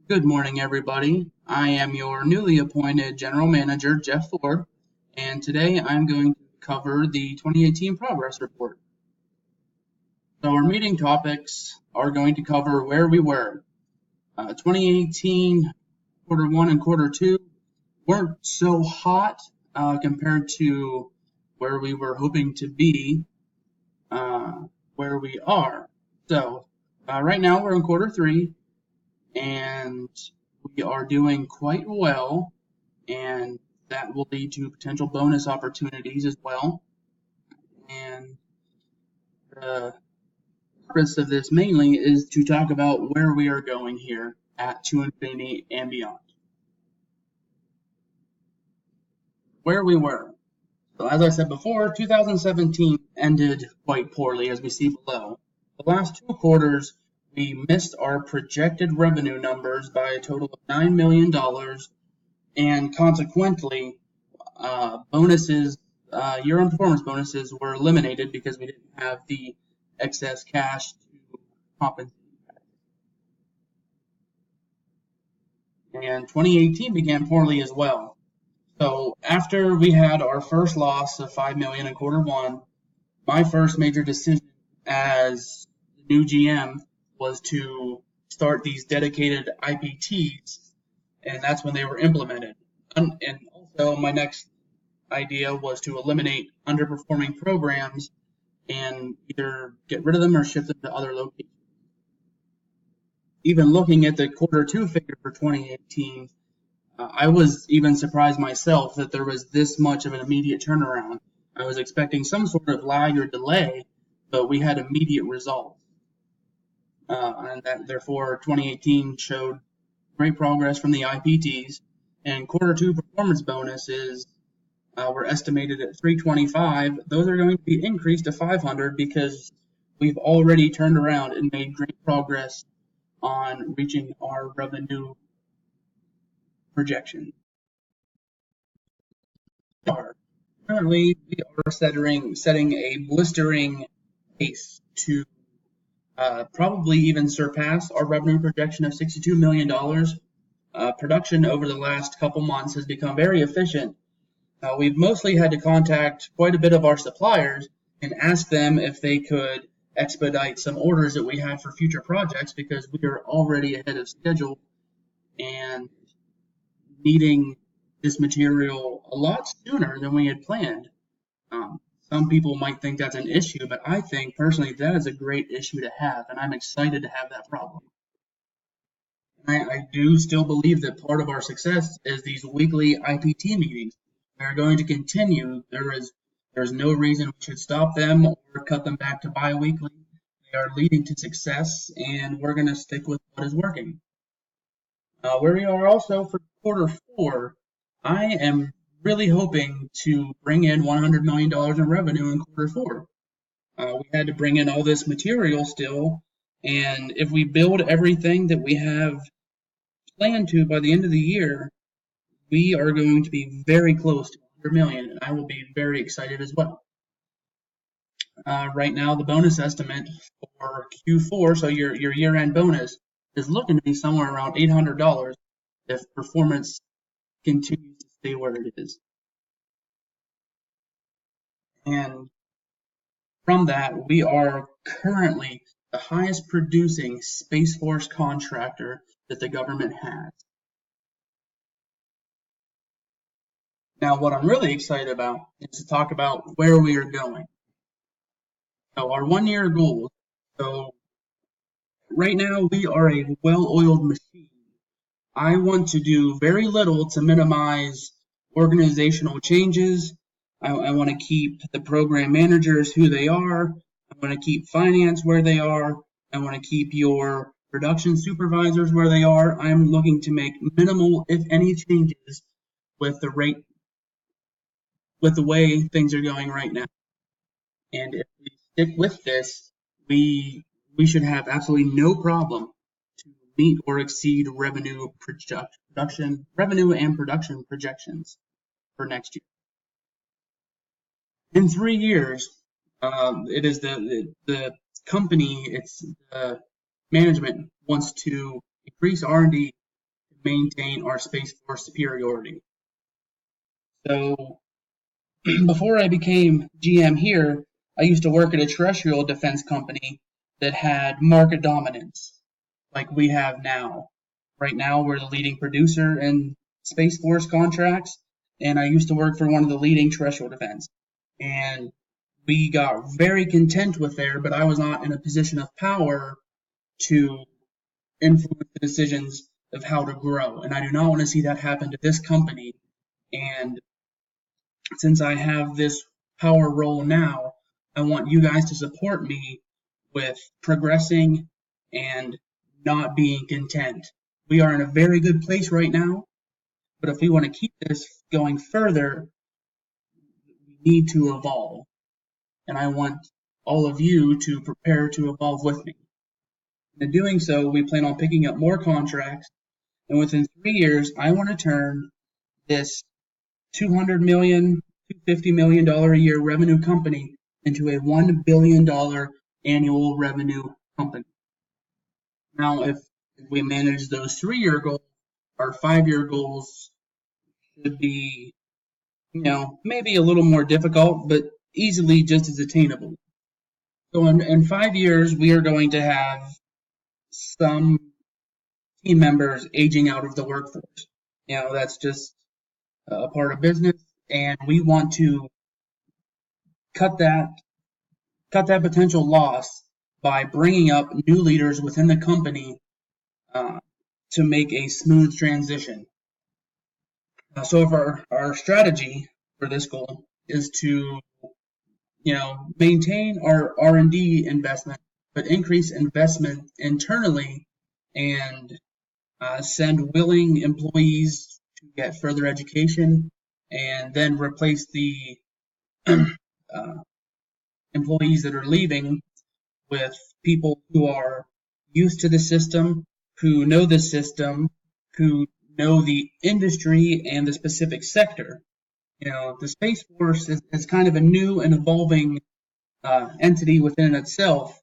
Good morning, everybody. I am your newly appointed General Manager, Jeff Ford, and today I'm going to cover the 2018 Progress Report. So our meeting topics are going to cover where we were. 2018 quarter one and quarter two weren't so hot compared to where we were hoping to be, where we are. So right now we're in quarter three, and we are doing quite well, and that will lead to potential bonus opportunities as well. And the purpose of this mainly is to talk about where we are going here at To Infinity and Beyond. Where we were. So as I said before, 2017 ended quite poorly, as we see below. The last two quarters, we missed our projected revenue numbers by a total of $9 million, and consequently, bonuses, year-end performance bonuses were eliminated because we didn't have the excess cash to compensate. And 2018 began poorly as well. So after we had our first loss of $5 million in quarter one, my first major decision as the new GM was to start these dedicated IPTs, and that's when they were implemented. And also my next idea was to eliminate underperforming programs and either get rid of them or shift them to other locations. Even looking at the quarter two figure for 2018, I was even surprised myself that there was this much of an immediate turnaround. I was expecting some sort of lag or delay, but we had immediate results. And that, therefore, 2018 showed great progress from the IPTs, and quarter two performance bonuses were estimated at 325. Those are going to be increased to 500 because we've already turned around and made great progress on reaching our revenue projection. Currently, we are setting a blistering pace to probably even surpass our revenue projection of $62 million. Production over the last couple months has become very efficient. We've mostly had to contact quite a bit of our suppliers and ask them if they could expedite some orders that we had for future projects because we are already ahead of schedule and needing this material a lot sooner than we had planned. Some people might think that's an issue, but I think personally that is a great issue to have, and I'm excited to have that problem. I do still believe that part of our success is these weekly IPT meetings. They're going to continue. There's no reason we should stop them or cut them back to bi-weekly. They are leading to success, and we're going to stick with what is working. Where we are also for quarter four, I am really hoping to bring in $100 million in revenue in quarter four. We had to bring in all this material still, and if we build everything that we have planned to by the end of the year, we are going to be very close to 100 million, and I will be very excited as well. Right now, the bonus estimate for Q4, so your year-end bonus, is looking to be somewhere around $800 if performance continues to stay where it is. And from that, we are currently the highest producing Space Force contractor that the government has. Now, what I'm really excited about is to talk about where we are going. So our one-year goals. So right now we are a well-oiled machine. I want to do very little to minimize organizational changes. I want to keep the program managers who they are. I want to keep finance where they are. I want to keep your production supervisors where they are. I'm looking to make minimal, if any, changes with the way things are going right now. And if we stick with this, we should have absolutely no problem to meet or exceed revenue and production projections for next year. In 3 years, it is the company, it's the management wants to increase R&D maintain our Space Force superiority. So before I became GM here, I used to work at a terrestrial defense company that had market dominance like we have now. Right now, we're the leading producer in Space Force contracts, and I used to work for one of the leading terrestrial defense. And we got very content with there, but I was not in a position of power to influence the decisions of how to grow. And I do not want to see that happen to this company. And since I have this power role now, I want you guys to support me with progressing and not being content. We are in a very good place right now, but if we want to keep this going further, we need to evolve. And I want all of you to prepare to evolve with me. In doing so, we plan on picking up more contracts, and within 3 years, I want to turn this $200 million, $250 million a year revenue company into a $1 billion annual revenue company. Now, if we manage those 3-year goals, our 5-year goals should be, maybe a little more difficult, but easily just as attainable. So in 5 years, we are going to have some team members aging out of the workforce. That's just a part of business, and we want to cut that potential loss by bringing up new leaders within the company to make a smooth transition. So if our strategy for this goal is to maintain our R&D investment, but increase investment internally and send willing employees to get further education, and then replace the employees that are leaving with people who are used to the system, who know the system, who know the industry and the specific sector. The Space Force is kind of a new and evolving entity within itself,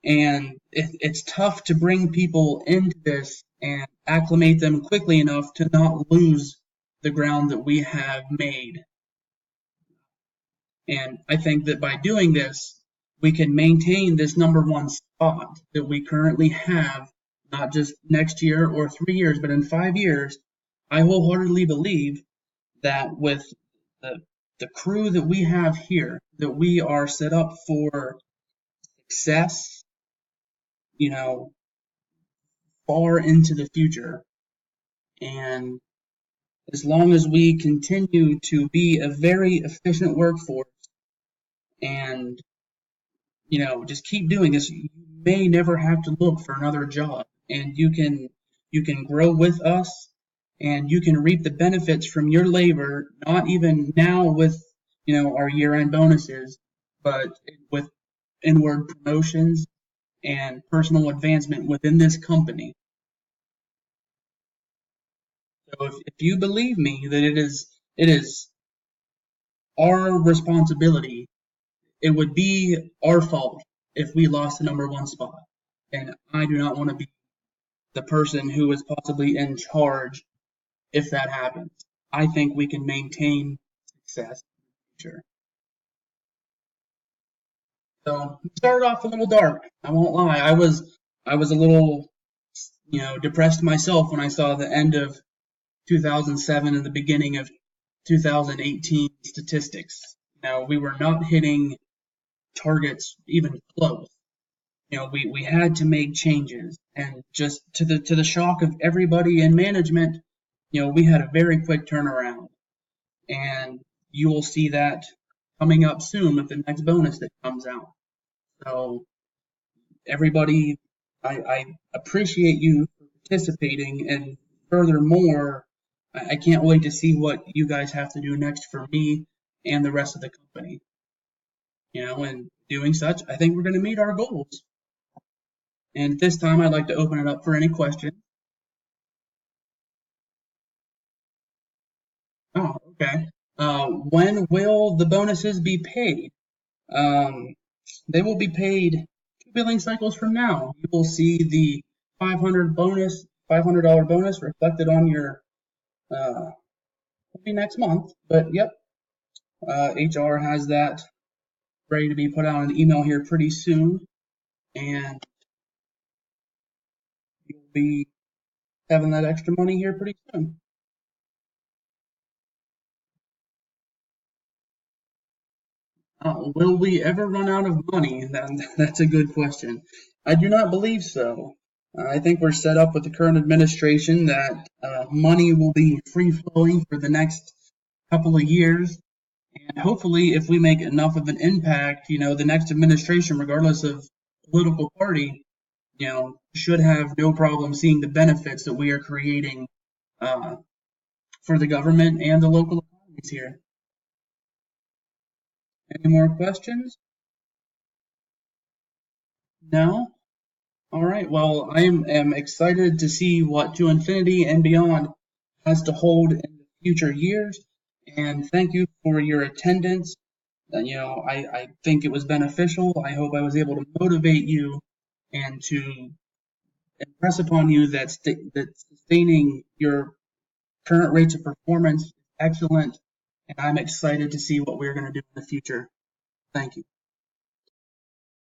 and it's tough to bring people into this and acclimate them quickly enough to not lose the ground that we have made. And I think that by doing this, we can maintain this #1 spot that we currently have, not just next year or 3 years, but in 5 years. I wholeheartedly believe that with the crew that we have here, that we are set up for success, far into the future. And as long as we continue to be a very efficient workforce and, just keep doing this, you may never have to look for another job, and you can grow with us, and you can reap the benefits from your labor, not even now with, our year-end bonuses, but with inward promotions and personal advancement within this company. So if you believe me that it is our responsibility, it would be our fault if we lost the #1 spot. And I do not want to be the person who is possibly in charge if that happens. I think we can maintain success in the future. So it started off a little dark. I won't lie. I was a little, depressed myself when I saw the end of 2007 and the beginning of 2018 statistics. We were not hitting targets even close. We had to make changes, and just to the shock of everybody in management, we had a very quick turnaround, and you will see that coming up soon with the next bonus that comes out. So everybody, I appreciate you for participating, and furthermore, I can't wait to see what you guys have to do next for me and the rest of the company. And doing such, I think we're going to meet our goals. And this time, I'd like to open it up for any questions. Oh, okay. When will the bonuses be paid? They will be paid 2 billing cycles from now. You will see the 500 $500 bonus reflected on your maybe next month. But yep, HR has that ready to be put out in an email here pretty soon, and you'll be having that extra money here pretty soon. Will we ever run out of money? That's a good question. I do not believe so. I think we're set up with the current administration that money will be free flowing for the next couple of years. And hopefully, if we make enough of an impact, the next administration, regardless of political party, should have no problem seeing the benefits that we are creating for the government and the local economies here. Any more questions? No? All right. Well, I am excited to see what To Infinity and Beyond has to hold in the future years. And thank you for your attendance. I think it was beneficial. I hope I was able to motivate you and to impress upon you that sustaining your current rates of performance is excellent. And I'm excited to see what we're going to do in the future. Thank you.